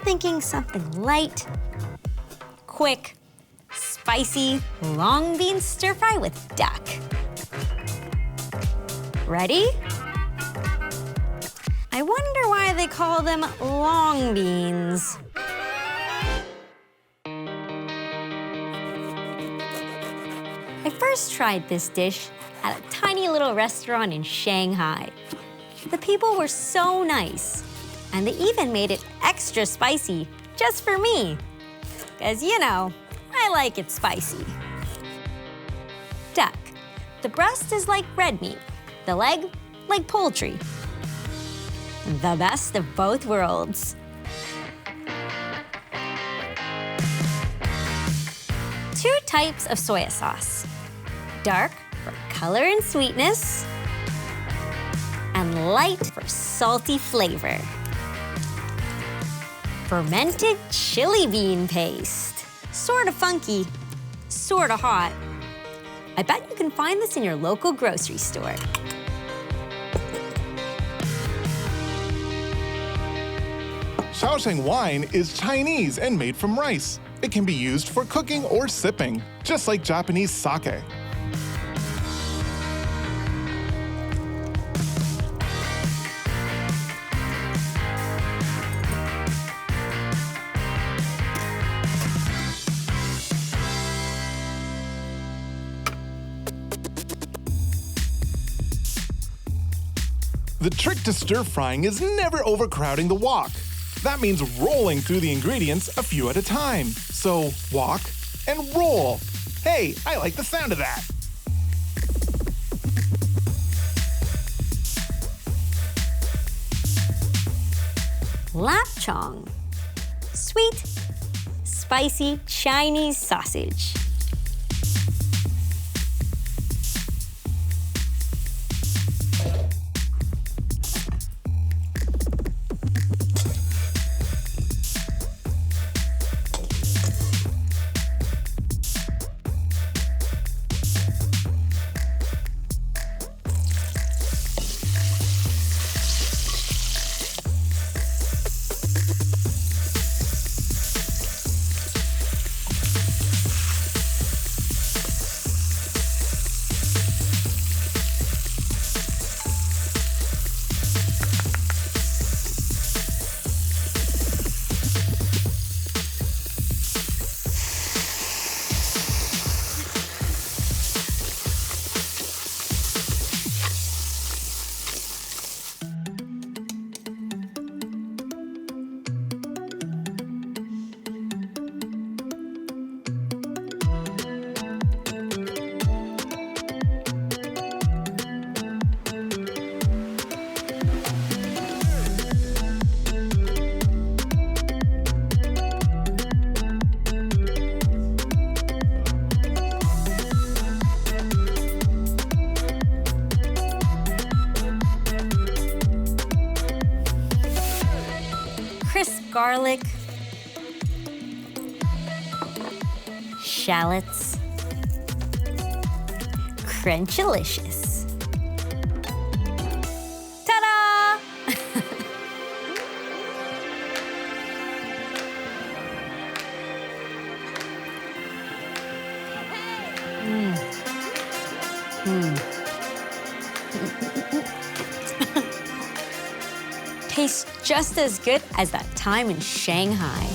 thinking something light, quick, spicy, long bean stir fry with duck. Ready? I wonder why they call them long beans. I first tried this dish at a tiny little restaurant in Shanghai. The people were so nice, and they even made it extra spicy just for me. 'Cause you know, I like it spicy. Duck. The breast is like red meat, the leg like poultry. The best of both worlds. Two types of soy sauce. Dark for color and sweetness, and light for salty flavor. Fermented chili bean paste. Sorta funky, sorta hot. I bet you can find this in your local grocery store. Shaoxing wine is Chinese and made from rice. It can be used for cooking or sipping, just like Japanese sake. The trick to stir-frying is never overcrowding the wok. That means rolling through the ingredients a few at a time. So wok and roll. Hey, I like the sound of that. Lap cheong. Sweet, spicy Chinese sausage. Crisp garlic, shallots, Crunchylicious. Ta-da! Tastes just as good as that time in Shanghai.